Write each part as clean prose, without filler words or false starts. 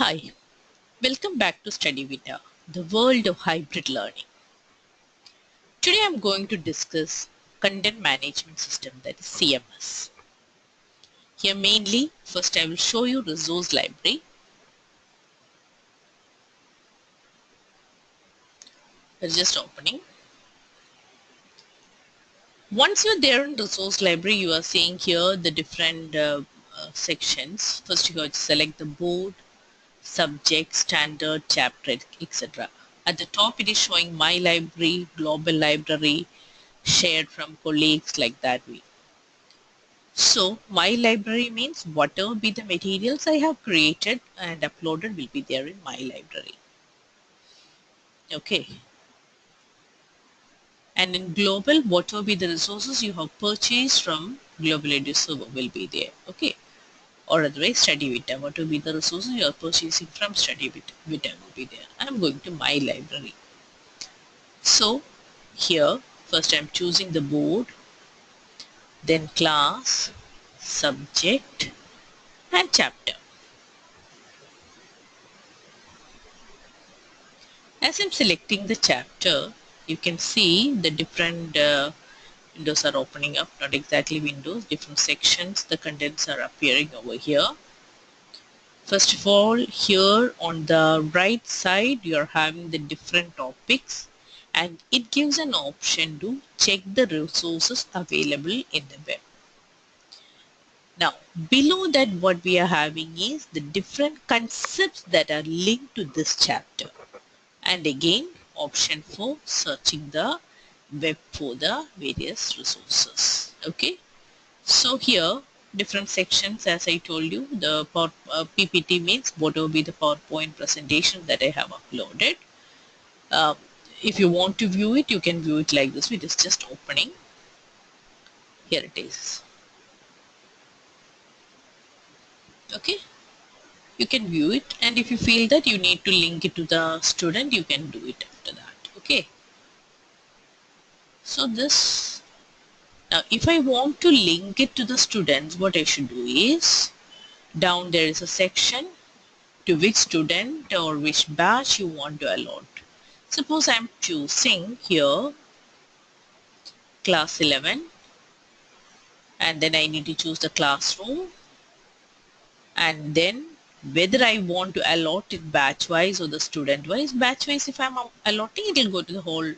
Hi, welcome back to Studyvita, the world of hybrid learning. Today I'm going to discuss content management system, that is CMS. Here mainly, first I will show you resource library. It's just opening. Once you're there in resource library, you are seeing here the different sections. First you have to select the board, subject, standard, chapter, etc. At the top it is showing my library, global library, shared from colleagues, like that way. So my library means whatever be the materials I have created and uploaded will be there in my library. Okay. And in global, whatever be the resources you have purchased from Global Edu Server will be there. Okay. Or otherwise Studyvita, whatever be the resources you are purchasing from Studyvita will be there. I am going to my library. So here, first I am choosing the board, then class, subject and chapter. As I'm selecting the chapter, you can see the different windows are opening up, not exactly windows, different sections, the contents are appearing over here. First of all, here on the right side, you're having the different topics and it gives an option to check the resources available in the web. Now, below that what we are having is the different concepts that are linked to this chapter. And again, option for searching the web for the various resources. Okay, so here different sections, as I told you, the PPT means whatever be the PowerPoint presentation that I have uploaded. uh, if you want to view it, you can view it like this. It is just opening. Here it is. Okay, you can view it, and if you feel that you need to link it to the student, you can do it after that. Okay, so this. Now, if I want to link it to the students, what I should do is, down there is a section to which student or which batch you want to allot. Suppose I'm choosing here class 11, and then I need to choose the classroom, and then whether I want to allot it batch wise or the student wise. Batch wise, if I'm allotting, it will go to the whole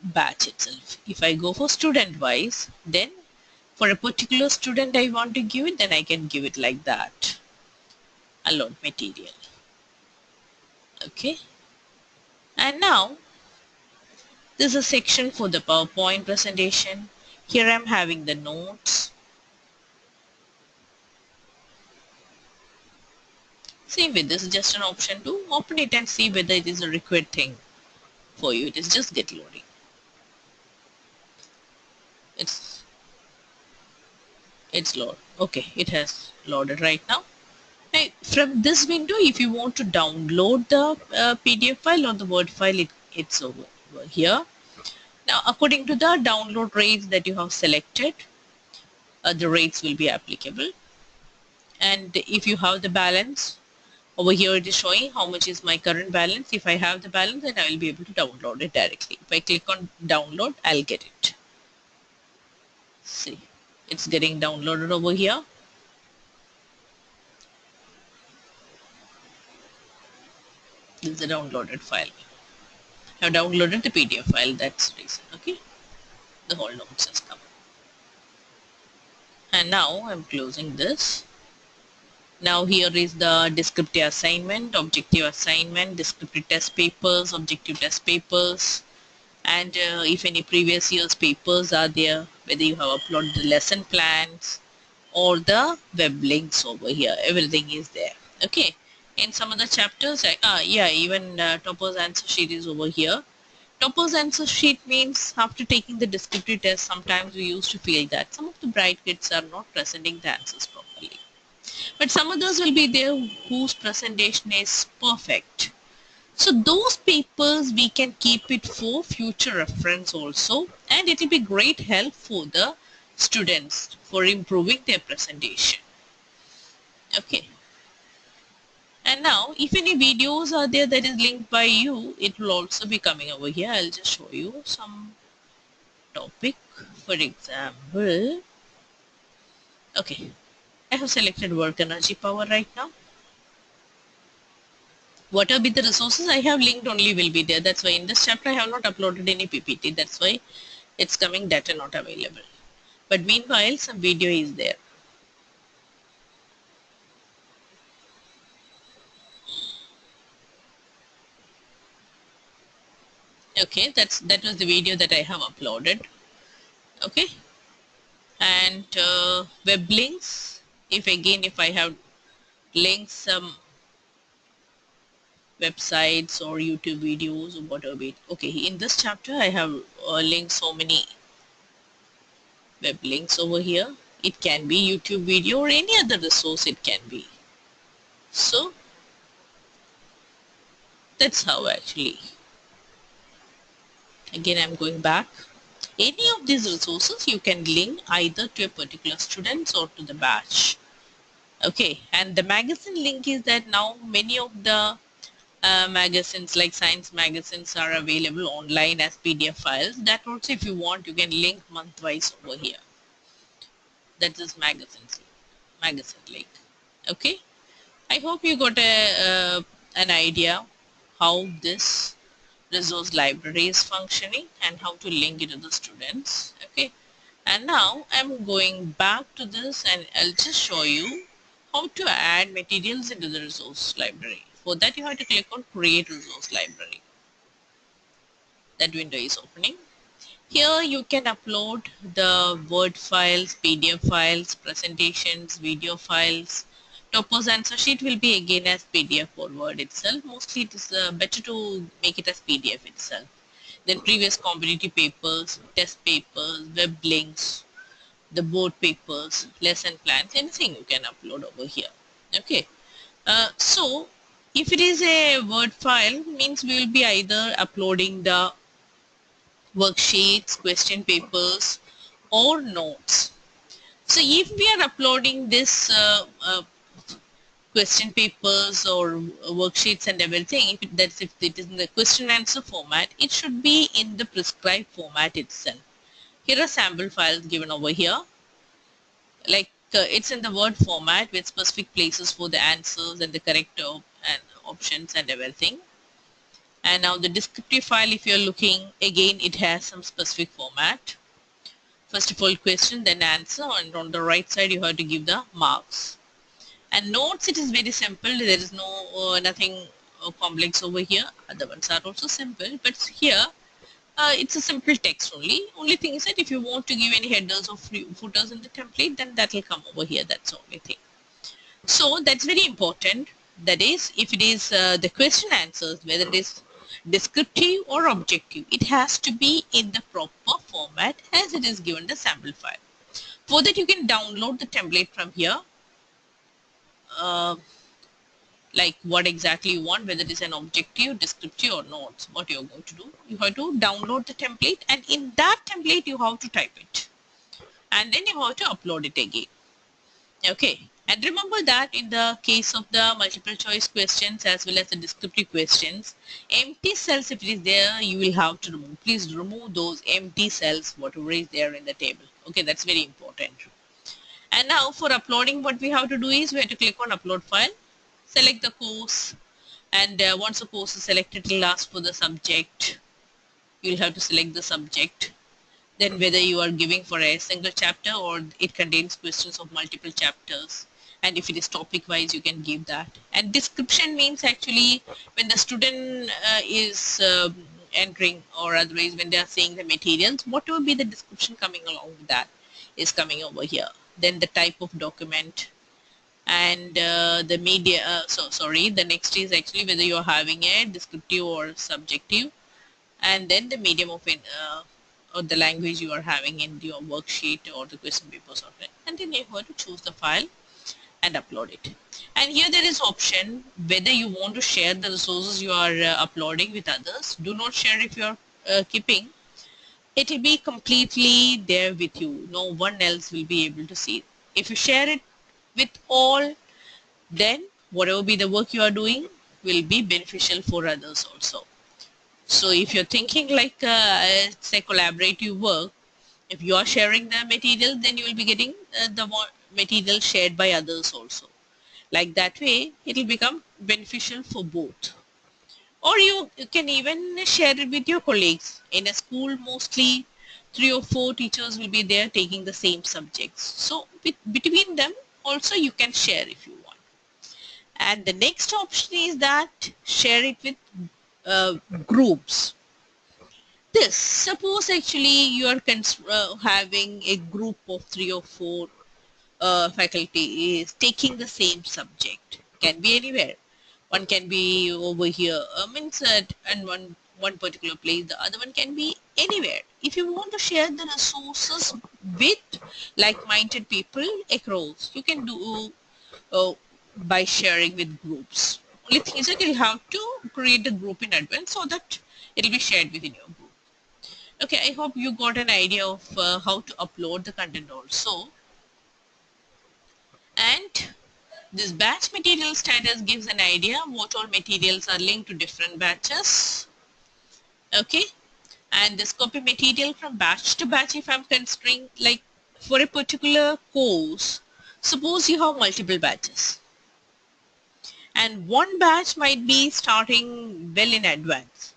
batch itself. If I go for student wise, then for a particular student I want to give it, then I can give it like that. Allot material. Okay. And now this is a section for the PowerPoint presentation. Here I'm having the notes. Same with this, is just an option to open it and see whether it is a required thing for you. It is just get loading. It's load. Okay, it has loaded right now. Now, from this window, if you want to download the PDF file or the Word file, it's over here. Now, according to the download rates that you have selected, the rates will be applicable. And if you have the balance, over here it is showing how much is my current balance. If I have the balance, then I will be able to download it directly. If I click on download, I'll get it. See, it's getting downloaded over here. This is a downloaded file. I have downloaded the PDF file, that's the reason. Okay, the whole notes has come. And now I'm closing this. Now here is the descriptive assignment, objective assignment, descriptive test papers, objective test papers, and if any previous year's papers are there, whether you have uploaded the lesson plans or the web links over here, everything is there. Okay, in some of the chapters, even Topper's answer sheet is over here. Topper's answer sheet means after taking the descriptive test, sometimes we used to feel that some of the bright kids are not presenting the answers properly. But some others will be there whose presentation is perfect. So those papers we can keep it for future reference also, and it will be great help for the students for improving their presentation. Okay. And now if any videos are there that is linked by you, it will also be coming over here. I'll just show you some topic. For example, okay, I have selected work energy power right now. Whatever be the resources I have linked only will be there. That's why in this chapter I have not uploaded any PPT. That's why it's coming data not available. But meanwhile, some video is there. Okay, that was the video that I have uploaded. Okay, and web links. If I have linked some websites or YouTube videos or whatever it. Okay, in this chapter I have linked so many web links over here. It can be YouTube video or any other resource it can be. So that's how actually. Again, I'm going back. Any of these resources you can link either to a particular student or to the batch. Okay, and the magazine link is that now many of the magazines like science magazines are available online as PDF files. That also if you want you can link month-wise over here. That is magazine link. Okay, I hope you got an idea how this resource library is functioning and how to link it to the students. Okay, and now I'm going back to this and I'll just show you how to add materials into the resource library. For that you have to click on create resource library. That window is opening. Here you can upload the Word files, PDF files, presentations, video files. Topos answer sheet will be again as PDF or Word itself. Mostly it is better to make it as PDF itself. Then previous competitive papers, test papers, web links, the board papers, lesson plans, anything you can upload over here. Okay. So if it is a Word file, means we will be either uploading the worksheets, question papers, or notes. So if we are uploading this question papers or worksheets and everything, if it is in the question answer format, it should be in the prescribed format itself. Here are sample files given over here. Like it's in the Word format with specific places for the answers and the correct and options and everything. And now the descriptive file, if you're looking, again, it has some specific format. First of all, question, then answer, and on the right side, you have to give the marks. And notes, it is very simple. There is no nothing complex over here. Other ones are also simple, but here it's a simple text only. Only thing is that if you want to give any headers or footers in the template, then that will come over here. That's the only thing. So that's very important. That is, if it is the question answers, whether it is descriptive or objective, it has to be in the proper format as it is given the sample file. For that, you can download the template from here, like what exactly you want, whether it is an objective, descriptive, or notes. What you're going to do, you have to download the template, and in that template, you have to type it, and then you have to upload it again. Okay, and remember that in the case of the multiple choice questions as well as the descriptive questions, empty cells, if it is there, you will have to remove. Please remove those empty cells, whatever is there in the table. Okay, that's very important. And now for uploading, what we have to do is we have to click on upload file, select the course, and once the course is selected, it will ask for the subject. You will have to select the subject. Then whether you are giving for a single chapter or it contains questions of multiple chapters, and if it is topic wise you can give that. And description means actually when the student is entering, or otherwise when they are saying the materials, what will be the description coming along with that is coming over here. Then the type of document and the media, the next is actually whether you are having a descriptive or subjective, and then the medium of it or the language you are having in your worksheet or the question paper software, and then you have to choose the file and upload it. And here there is option whether you want to share the resources you are uploading with others. Do not share if you are keeping. It will be completely there with you. No one else will be able to see it. If you share it with all, then whatever be the work you are doing will be beneficial for others also. So if you're thinking like say collaborative work, if you are sharing the material, then you will be getting material shared by others also. Like that way, it will become beneficial for both. Or you can even share it with your colleagues. In a school, mostly 3 or 4 teachers will be there taking the same subjects. So between them, also you can share if you want. And the next option is that share it with uh, groups. This, suppose actually you are having a group of 3 or 4 faculty is taking the same subject. Can be anywhere. One can be over here, means and one particular place. The other one can be anywhere. If you want to share the resources with like-minded people across, you can do by sharing with groups. Only thing is that you'll have to create a group in advance so that it'll be shared within your group. Okay, I hope you got an idea of how to upload the content also. And this batch material status gives an idea what all materials are linked to different batches. Okay, and this copy material from batch to batch, if I'm considering like for a particular course, suppose you have multiple batches and one batch might be starting well in advance.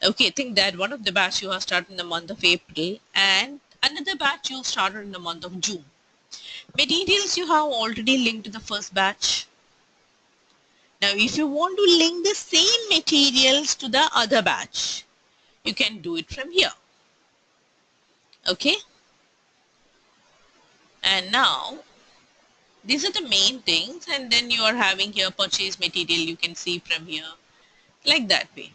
Okay, think that one of the batch you have started in the month of April and another batch you started in the month of June. Materials you have already linked to the first batch. Now, if you want to link the same materials to the other batch, you can do it from here. Okay. And now, these are the main things. And then you are having here purchase material. You can see from here like that way.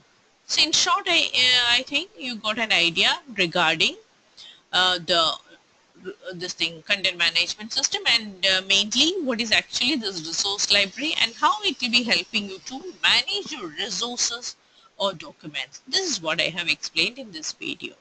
So in short, I think you got an idea regarding the this thing content management system and mainly what is actually this resource library and how it will be helping you to manage your resources or documents. This is what I have explained in this video.